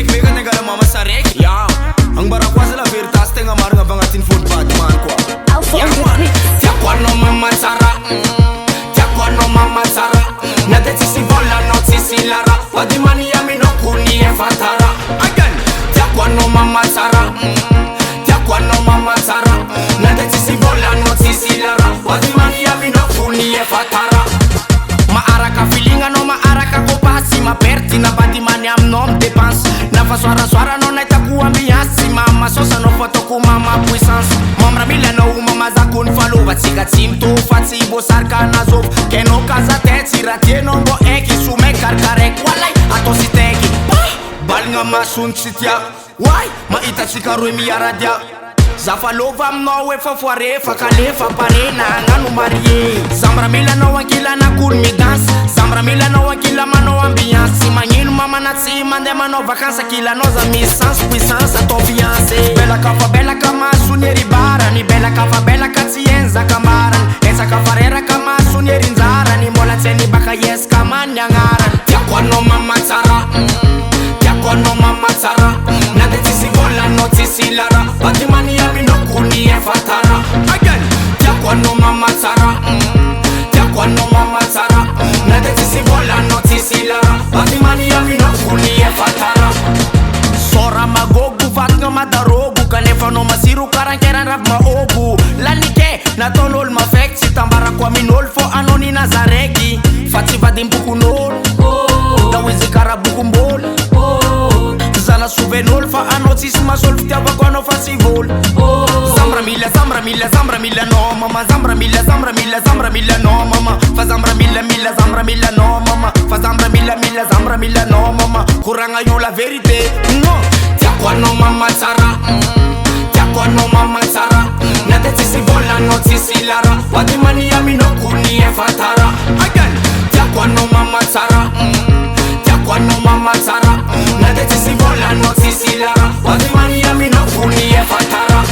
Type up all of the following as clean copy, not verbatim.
week-week negara mama sarek. Ja, ang barakwa sila virtas tenga mar nga bangatin food batman kwa. Tiakwa no mama sara, tiakwa no mama sara. Nade tisi vola no tisi lara, wadi mani yami no kuni e fatara. Again, tiakwa no mama sara, tiakwa no mama sara. Nade tisi vola no tisi lara, wadi mani yami no kuni e fatara. Maaraka feelinga no maaraka kopasi, maperti na badi mani am nom dépense. Na fa swara no na itakuwa ambiance, mama sosa no foto ku mama puissance. Mamra mila no mama za kun falo, vatsika tsimto fatsi bosarka na zov. Keno kaza tetsi ratie no bo eki sume karkarek walai ato si teki. Bal nga masun tsitia, why maita tsikaroy miaradia. Zafalova amnao efa foare fa kale fa pare na ngano marie. Zambra mila no akila na kun mi dance, zambra mila no akila mano ambiance. Magnino mama na tsi mande mano vacanza kila noza mi sans puissance ato fiancé. Bella kama suneri bara, ni bella ka tsienza kamaran. Enza ka farera kama suneri nzara, ni mola tseni baka yes kama nyangaran. Tiakwa no mama tsara, tiakwa no mama tsara. Nade tisi vola no tisi lara, bati mani yami no kuni e fatara. Again, tiakwa no mama tsara, tiakwa no mama tsara. Nade tisi vola no tisi lara, bati mani yami no kuni e fatara. Sora magogu vat nga madarogu, kanefa no masiru karankeran rap maogu. Lanike na tonol mafek, si tambara kwa minol fo anoni na zareki. Fatsi vadim bukunol, dawizi karabuku mbol. Zana suvenol fa anotis masol ftiava kwa no fasivol. Zambra mila no mama, zambra mila no mama. Fa zambra mila no mama, fa zambra mila no mama. Kuranga yo la vérité, no. Tiakwa no mama tsara, tiakwa no mama tsara. Nade tisi vola no tisi lara, wadi mani yami no kuni e fatara. Again, tiakwa no mama tsara, tiakwa no mama tsara. Nade tisi vola no tisi lara, wadi mani yami no kuni e fatara.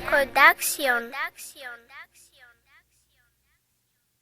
Production.